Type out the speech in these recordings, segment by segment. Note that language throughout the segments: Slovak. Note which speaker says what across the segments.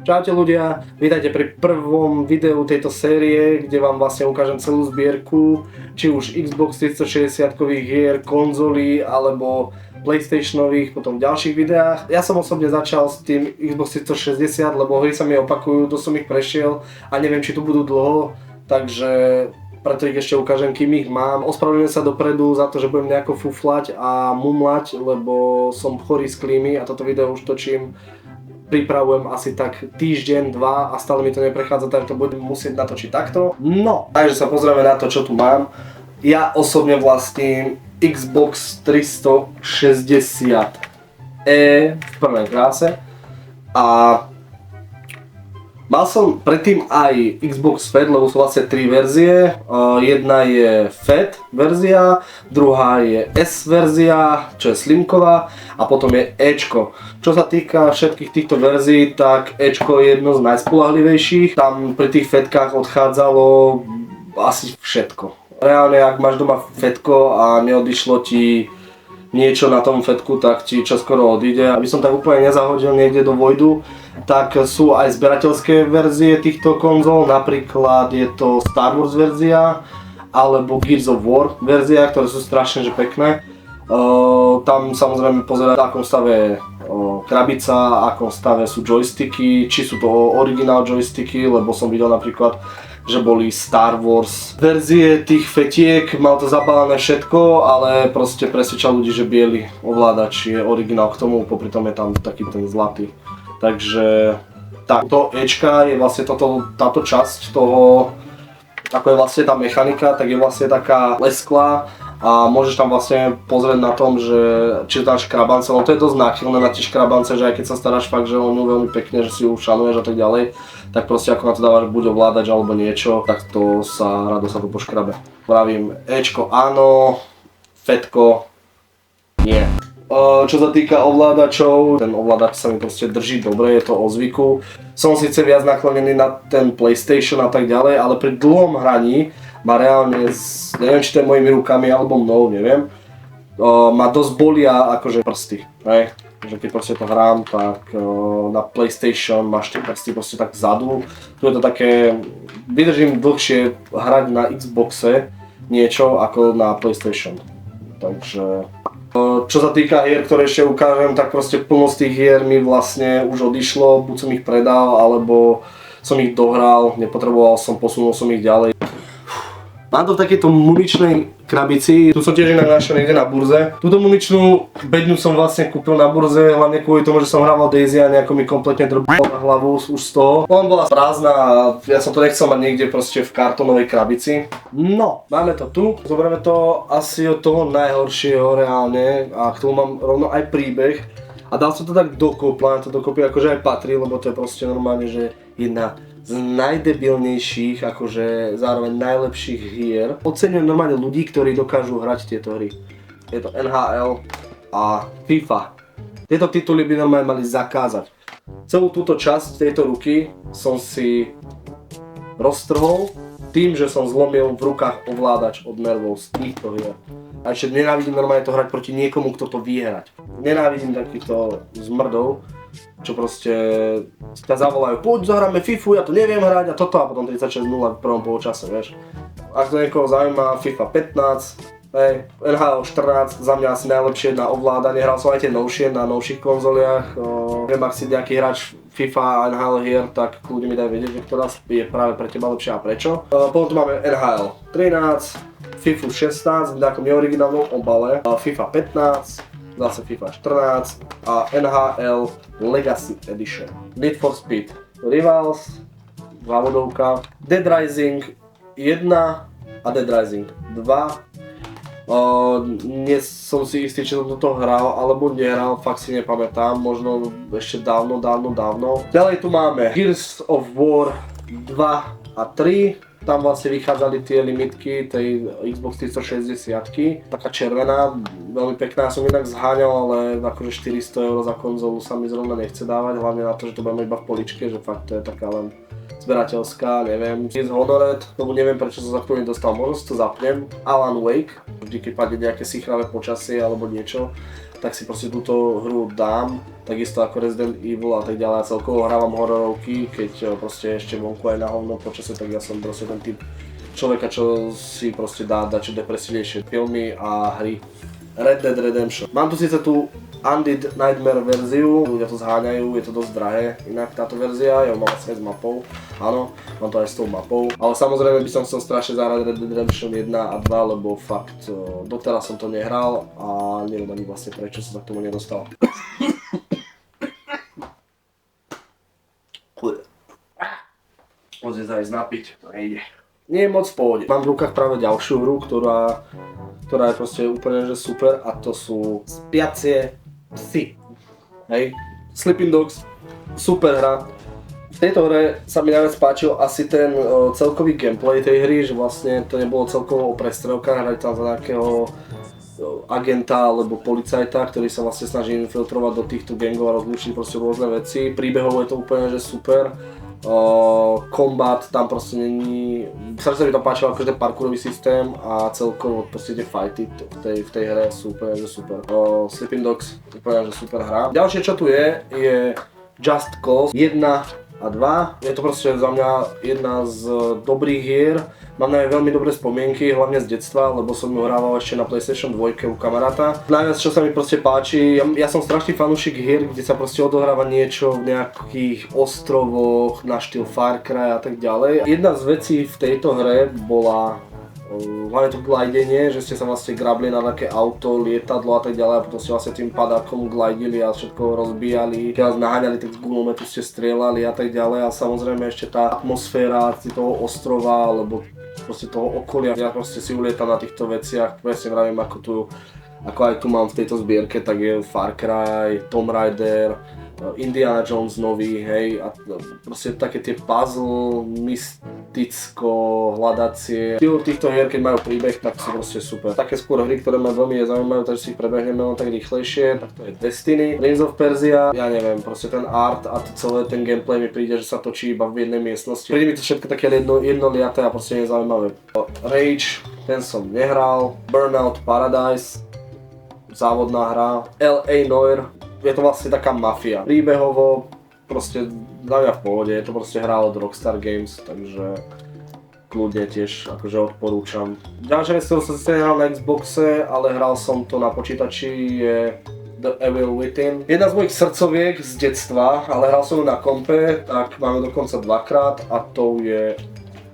Speaker 1: Čaute ľudia, vítajte pri prvom videu tejto série, kde vám vlastne ukážem celú zbierku, či už Xbox 360-kových hier, konzolí alebo PlayStationových, potom v ďalších videách. Ja som osobne začal s tým Xbox 360, lebo hry sa mi opakujú, to som ich prešiel a neviem, či tu budú dlho, takže preto ich ešte ukážem, kým ich mám. Ospravedlňujem sa dopredu za to, že budem nejako fuflať a mumlať, lebo som chorý z klímy a toto video už točím. Pripravujem asi tak týždeň, dva a stále mi to neprechádza, takže to budem musieť natočiť takto. No, takže sa pozrieme na to, čo tu mám. Ja osobne vlastním Xbox 360 v prvej kráse a mal som predtým aj Xbox Fat, lebo sú vlastne tri verzie. Jedna je Fat verzia, druhá je S verzia, čo je slimková, a potom je Ečko. Čo sa týka všetkých týchto verzií, tak Ečko je jedno z najspoľahlivejších. Tam pri tých Fatkách odchádzalo asi všetko. Reálne, ak máš doma Fatko a neodišlo ti niečo na tom Fatku, tak ti čoskoro odíde. Aby som tak úplne nezahodil niekde do Voidu, tak sú aj zberateľské verzie týchto konzol, napríklad je to Star Wars verzia alebo Gears of War verzia, ktoré sú strašne že pekné. Tam samozrejme pozerať, v akom stave je krabica, v akom stave sú joysticky, či sú to originál joysticky, lebo som videl napríklad, že boli Star Wars verzie tých fetiek, mal to zabalené všetko, ale proste presvedčal ľudí, že biely ovládač je originál k tomu, popri tom je tam taký ten zlatý. Takže táto Ečka je vlastne táto časť toho, ako je vlastne tá mechanika, tak je vlastne taká lesklá a môžeš tam vlastne pozrieť na tom, že či dáš škrabance, no to je dosť náchylné na tie škrabance, že aj keď sa staráš fakt, že o ňu veľmi pekne, že si ju šanuješ a tak ďalej, tak proste ako na to dávaš buď ovládač alebo niečo, tak to rado sa to poškrabe. Pravím, Ečko áno, Fatko nie. Čo sa týka ovládačov, ten ovládač sa mi proste drží dobre, je to o zvyku. Som síce viac naklonený na ten PlayStation a tak ďalej, ale pri dlhom hraní ma reálne, neviem či to je mojimi rukami alebo mnou, neviem, ma dosť bolia akože prsty, ne? Že keď proste to hrám, tak na PlayStation máš tie prsty proste tak vzadu. Tu je to také, vydržím dlhšie hrať na Xboxe niečo ako na PlayStation. Takže čo sa týka hier, ktoré ešte ukážem, tak proste plnosť tých hier mi vlastne už odišlo, buď som ich predal, alebo som ich dohral, nepotreboval som, posunul som ich ďalej. Mám to v takejto muničnej krabici, tu som tiež inak našiel niekde na burze. Túto muničnú bedňu som vlastne kúpil na burze, hlavne kvôli tomu, že som hrával Daisy a nejako mi kompletne drbal na hlavu už z toho. Ona bola prázdna a ja som to nechcel mať niekde proste v kartónovej krabici. No, máme to tu, zoberieme to asi od toho najhoršieho reálne a k tomu mám rovno aj príbeh. A dal som to tak dokopy, to dokopy akože aj patrí, lebo to je proste normálne, že jedna z najdebilnejších, akože zároveň najlepších hier. Oceňujem normálne ľudí, ktorí dokážu hrať tieto hry. Je to NHL a FIFA. Tieto tituly by normálne mali zakázať. Celú túto časť tejto ruky som si roztrhol tým, že som zlomil v rukách ovládač od nervov z týchto hier. A ešte nenávidím normálne to hrať proti niekomu, kto to vie hrať. Nenávidím takýchto zmrdov, čo proste ťa zavolajú, poď zahráme FIFU, ja to neviem hrať a toto a potom 36-0 v prvom poločase, vieš. Ak to niekoho zaujíma, FIFA 15, NHL 14, za mňa asi najlepšie na ovládanie, hral som aj tie novšie na novších konzoliach. Viem, ak si nejaký hráč FIFA a NHL hier, tak kľudne mi daj vedieť, že ktorá je práve pre teba lepšia a prečo. Potom tu máme NHL 13, FIFU 16 v nejakom neoriginálnom obale, FIFA 15, zase FIFA 14 a NHL Legacy Edition. Need for Speed Rivals, závodovka, Dead Rising 1 a Dead Rising 2. Nie som si istý, či som toto hral alebo nehral, fakt si nepamätám, možno ešte dávno. Ďalej tu máme Gears of War 2 a 3. Tam vlastne vychádzali tie limitky tej Xbox 360-ky, taká červená, veľmi pekná, ja som inak zháňal, ale akože 400 € za konzolu sa mi zrovna nechce dávať, hlavne na to, že to budeme iba v poličke, že fakt to je taká len zberateľská, neviem. Dishonored, tomu neviem prečo som sa k tomu nedostal, možno si to zapnem. Alan Wake, vždy keď padne nejaké sichravé počasie alebo niečo, tak si proste túto hru dám, takisto ako Resident Evil a tak ďalej. A celkovo hrávam hororovky, keď proste ešte vonku aj na hovno počasie, tak ja som proste ten typ človeka, čo si proste dá čo depresívnejšie filmy a hry. Red Dead Redemption. Mám tu síce tú Undead Nightmare verziu, ľudia to zháňajú, je to dosť drahé, inak táto verzia, ja mám vlastne s mapou, áno, mám to aj s tou mapou, ale samozrejme by som chcel strašne zahrať Red Dead Redemption 1 a 2, lebo fakt, doteraz som to nehral a neviem ani vlastne prečo som sa k tomu nedostal. Môžem sa ísť napiť, to nejde. Nie je moc v pohode. Mám v rukách práve ďalšiu hru, ktorá je proste úplne že super a to sú Spiacie psy. Hej, Sleeping Dogs, super hra. V tejto hre sa mi najviac páčil asi ten celkový gameplay tej hry, že vlastne to nebolo celkovo o prestrelkách, hrali tam za nejakého agenta alebo policajta, ktorý sa vlastne snaží infiltrovať do týchto gangov a rozlúčiť proste rôzne veci. Príbehovo je to úplne že super. Combat tam proste není, sa mi to páčilo ako ten parkourový systém a celkovo proste tie fighty v tej hre sú úplne že super. Sleeping Dogs úplne že super hra. Ďalšie čo tu je Just Cause 1 a 2. Je to proste za mňa jedna z dobrých hier. Mám na nej veľmi dobré spomienky, hlavne z detstva, lebo som ju hrával ešte na PlayStation 2 u kamaráta. Najviac čo sa mi proste páči, ja som strašný fanúšik hier, kde sa proste odohráva niečo v nejakých ostrovoch, na štýl Far Cry a tak ďalej. Jedna z vecí v tejto hre bola hlavne to glidenie, že ste sa vlastne grabli na také auto, lietadlo a tak ďalej a potom ste vlastne tým padákom glidili a všetko rozbíjali. Keď vás naháňali, tak z gulometu ste strieľali a tak ďalej a samozrejme ešte tá atmosféra toho ostrova alebo proste toho okolia. Ja proste si ulietam na týchto veciach, presne vravím ako aj tu mám v tejto zbierke, tak je Far Cry, Tomb Raider, Indiana Jones nový, hej, a proste také tie puzzle, mysticko, hľadacie. Týchto hier, keď majú príbeh, tak sú proste super. Také skôr hry, ktoré ma veľmi zaujímajú, takže si ich prebehneme len tak rýchlejšie, tak to je Destiny, Prince of Persia, ja neviem, proste ten art a celé ten gameplay mi príde, že sa točí iba v jednej miestnosti. Príde mi to všetko také jednoliaté a proste nezaujímavé. Rage, ten som nehral, Burnout Paradise, závodná hra, LA Noire, je to vlastne taká mafia. Príbehovo proste za mňa v pohode, je to proste hra od Rockstar Games, takže kľudne tiež akože odporúčam. Ďalšia vec, ktorú som si nehral na Xboxe, ale hral som to na počítači, je The Evil Within. Jedna z mojich srdcoviek z detstva, ale hral som ju na kompe, tak máme dokonca dvakrát a to je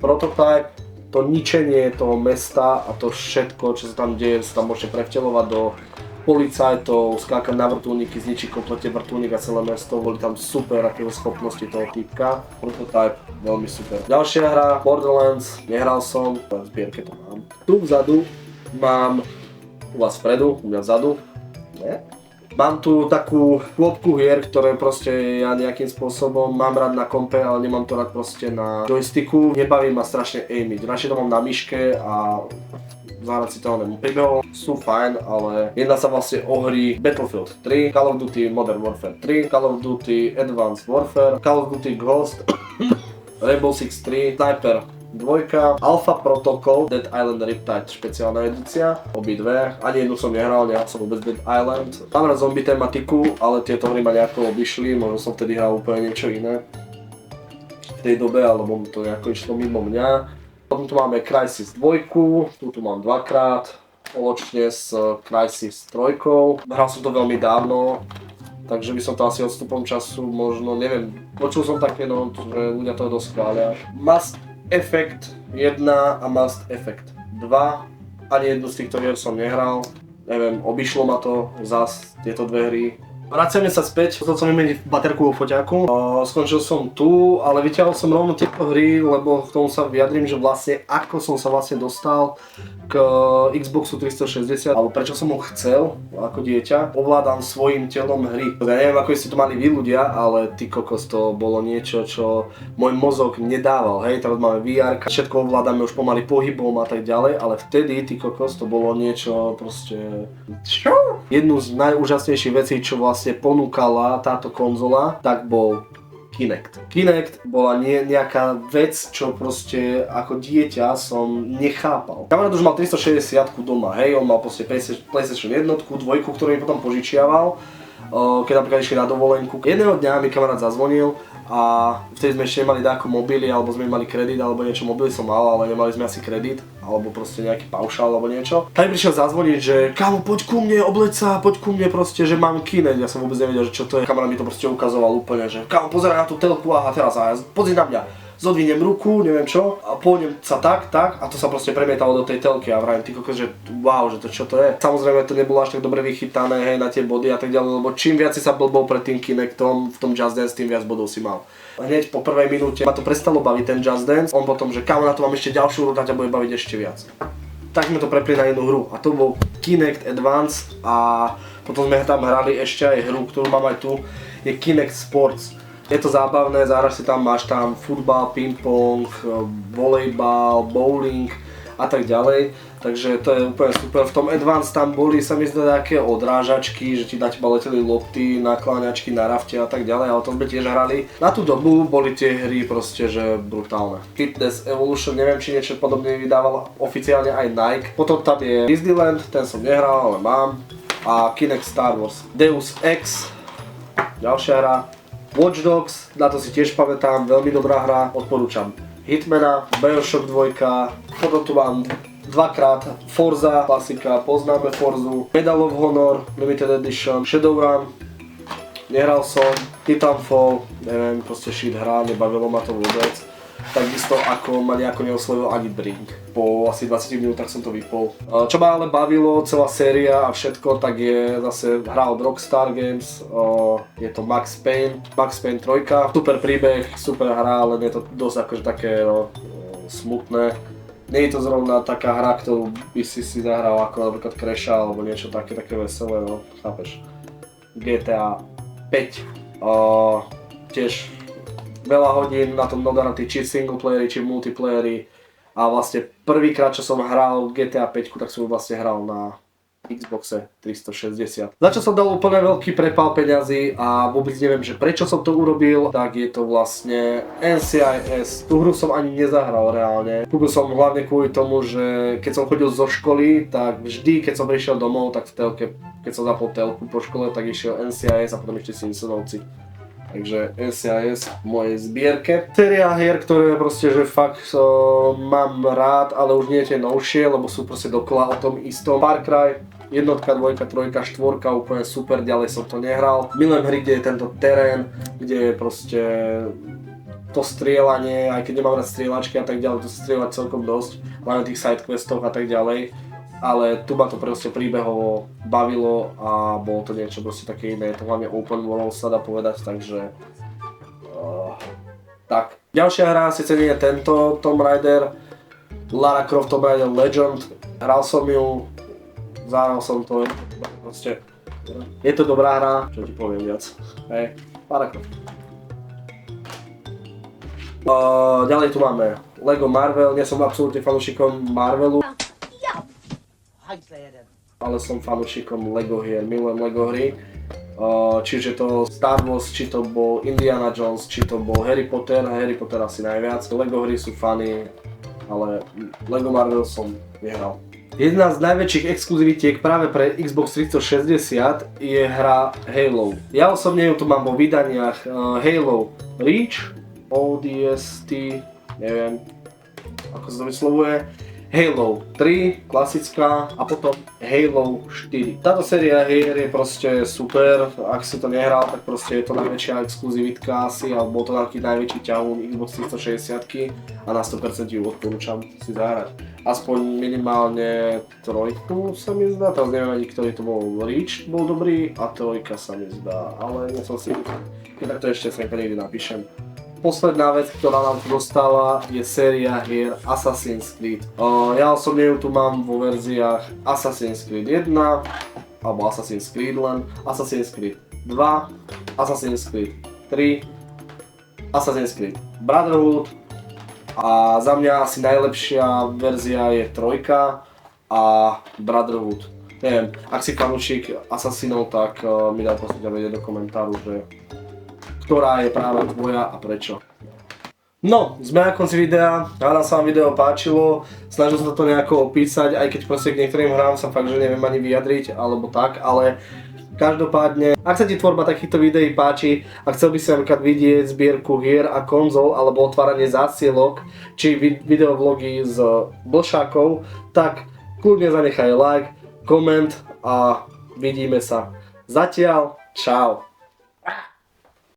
Speaker 1: Prototype. To ničenie toho mesta a to všetko, čo sa tam deje, sa tam môžete prevteľovať do policajtov, skákať na vrtuľníky, zničiť kompletne vrtuľník a celé mesto, boli tam super akého schopnosti toho týpka. Prototype, veľmi super. Ďalšia hra, Borderlands, nehral som, v zbierke to mám. Tu vzadu mám, u vás vpredu, u mňa vzadu, nie? Mám tu takú klopku hier, ktoré proste ja nejakým spôsobom mám rád na kompe, ale nemám to rád proste na joysticku. Nebaví ma strašne aimiť, radšej to mám na myške a zahrať si to onemu. Príbehom sú fajn, ale jedná sa vlastne o hry Battlefield 3, Call of Duty Modern Warfare 3, Call of Duty Advanced Warfare, Call of Duty Ghost, Rainbow Six 3, Sniper 2, Alpha Protocol, Dead Island Riptide špeciálna edícia, obidve. Ani jednu som nehral som vôbec Dead Island. Mám rád zombie tematiku, ale tieto hry ma nejako obišli, možno som vtedy hral úplne niečo iné v tej dobe, alebo to nejako išlo mimo mňa. Potom tu máme Crysis 2, tu mám dvakrát, spoločne s Crysis 3. Hral som to veľmi dávno, takže by som to asi odstupom času možno, neviem, počul som také, no, že ľudia toho dosť chvália. Mass Effect 1 a Mass Effect 2, ani jednu z týchto hier som nehral, neviem, obišlo ma to zas tieto dve hry. Vraciame sa späť, chcel som vymeniť baterku vo foťáku. Skončil som tu, ale vyťahol som rovno tieto hry, lebo k tomu sa vyjadrím, že vlastne ako som sa vlastne dostal k Xboxu 360, alebo prečo som ho chcel ako dieťa. Ovládam svojím telom hry. Ja neviem, ako ste to mali vy ľudia, ale ty kokos, to bolo niečo, čo môj mozog nedával. Hej, teraz máme VR, všetko ovládame už pomaly pohybom a tak ďalej, ale vtedy, ty kokos, to bolo niečo proste... Čo? Jednu z najúžasnejších vecí, čo vlastne ponúkala táto konzola, tak bol Kinect. Kinect bola nejaká vec, čo proste ako dieťa som nechápal. Kamarát už mal 360 doma, hej, on mal proste PlayStation 1, 2, ktorú mi potom požičiaval, keď napríklad išli na dovolenku. Jedného dňa mi kamarát zazvonil a vtedy sme ešte nemali dáko mobily, alebo sme mali kredit, alebo niečo, mobily som mal, ale nemali sme asi kredit, alebo proste nejaký paušál, alebo niečo. Tak mi prišiel zazvoniť, že kámo, poď ku mne, obleď sa, poď ku mne proste, že mám Kinect. Ja som vôbec nevedel, že čo to je. Kamarát mi to proste ukazoval úplne, že kámo, pozeraj na tú telku a teraz pozri na mňa. Zodvinem ruku, neviem čo, a pôjdem sa tak, a to sa proste premietalo do tej telky a vravím, ty kokos, že wow, že to čo to je. Samozrejme to nebolo až tak dobre vychytané, hej, na tie body a tak ďalej, lebo čím viac si sa blbol pred tým Kinectom v tom Just Dance, tým viac bodov si mal. Hneď po prvej minúte ma to prestalo baviť ten Just Dance, on potom, že kámo, na to mám ešte ďalšiu hru, tá ťa bude baviť ešte viac. Tak sme to prepli na jednu hru a to bol Kinect Advance a potom sme tam hrali ešte aj hru, ktorú mám aj tu, je Kinect Sports. Je to zábavné, zároveň si tam máš tam futbal, ping-pong, volejbal, bowling a tak ďalej. Takže to je úplne super. V tom Advance tam boli sa mi zdá také odrážačky, že ti na teba leteli lopty, nakláňačky na rafte a tak ďalej, ale to sme tiež hrali. Na tú dobu boli tie hry proste, že brutálne. Fitness Evolution, neviem či niečo podobné vydával oficiálne aj Nike. Potom tam je Disneyland, ten som nehral, ale mám. A Kinect Star Wars. Deus Ex, ďalšia hra. Watch Dogs, na to si tiež pamätám, veľmi dobrá hra, odporúčam. Hitmana, BioShock 2, potom tu mám dvakrát Forza, klasika, poznáme Forzu, Medal of Honor, Limited Edition, Shadowrun, nehral som, Titanfall, neviem, proste shit hra, nebavilo ma to vôbec. Takisto ako ma nejako neoslovil ani Brink. Po asi 20 minútach som to vypol. Čo ma ale bavilo, celá séria a všetko, tak je zase hra od Rockstar Games. Je to Max Payne 3. Super príbeh, super hra, ale je to dosť akože také smutné. Nie je to zrovna taká hra, ktorú by si zahral ako napríklad Crasha alebo niečo také veselé, no, chápeš. GTA 5. Tiež veľa hodín na tom dodanatý či singleplayeri, či multiplayeri a vlastne prvýkrát, čo som hral GTA 5, tak som vlastne hral na Xboxe 360. Za čo som dal úplne veľký prepal peňazí a vôbec neviem, že prečo som to urobil, tak je to vlastne NCIS. Tú hru som ani nezahral reálne. Kúpil som hlavne kvôli tomu, že keď som chodil zo školy, tak vždy, keď som prišiel domov, tak v telke, keď som zapol telku po škole, tak išiel NCIS a potom ešte Simpsonovci. Takže NCIS v mojej zbierke. Séria hier, ktoré proste, že fakt mám rád, ale už nie tie novšie, lebo sú proste dokola o tom istom. Far Cry, 1, 2, 3, 4, úplne super, ďalej som to nehral. Milujem hry, kde je tento terén, kde je proste to strieľanie, aj keď nemám rád strieľačky a tak ďalej, to strieľať celkom dosť, hlavne tých sidequestoch a tak ďalej. Ale tu ma to proste príbehovo bavilo a bolo to niečo proste také iné, je to hlavne open world sa dá povedať, takže tak. Ďalšia hra síce nie je tento Tomb Raider, Lara Croft Tomb Raider Legend, hral som ju, zahral som to, proste je to dobrá hra, čo ti poviem viac, hej, Lara Croft. Ďalej tu máme Lego Marvel, nie som absolútne fanúšikom Marvelu, ale som fanúšikom Lego hier, milujem Lego hry. Čiže to Star Wars, či to bol Indiana Jones, či to bol Harry Potter asi najviac. Lego hry sú funny, ale Lego Marvel som nehral. Jedna z najväčších exkluzivitiek práve pre Xbox 360 je hra Halo. Ja osobne ju tu mám vo vydaniach Halo Reach, ODST, neviem ako sa to vyslovuje. Halo 3, klasická, a potom Halo 4. Táto séria hier je proste super, ak si to nehral, tak proste je to najväčšia exkluzivitka asi, alebo bol to taký najväčší ťahún Xbox 360 a na 100% ju odporúčam si zahrať. Aspoň minimálne trojku sa mi zdá, teraz neviem ani ktorý to bol, Reach bol dobrý a trojka sa mi zdá, ale nie som si, tak to ešte sa niekedy napíšem. Posledná vec, ktorá nám tu dostala, je séria hier Assassin's Creed. Ja osobne ju tu mám vo verziách Assassin's Creed 1, alebo Assassin's Creed len, Assassin's Creed 2, Assassin's Creed 3, Assassin's Creed Brotherhood a za mňa asi najlepšia verzia je trojka a Brotherhood. Neviem, ak si fanúšik Assassinov, tak mi daj prosím ťa vedieť do komentáru, že ktorá je práve tvoja a prečo. No, sme na konci videa, hádam sa vám video páčilo, snažil som sa to nejako opísať, aj keď proste k niektorým hrám sa fakt, že neviem ani vyjadriť, alebo tak, ale každopádne, ak sa ti tvorba takýchto videí páči a chcel by si napríklad vidieť zbierku hier a konzol, alebo otváranie zásielok, či videovlogy s blšákov, tak kľudne zanechaj like, koment a vidíme sa. Zatiaľ, čau.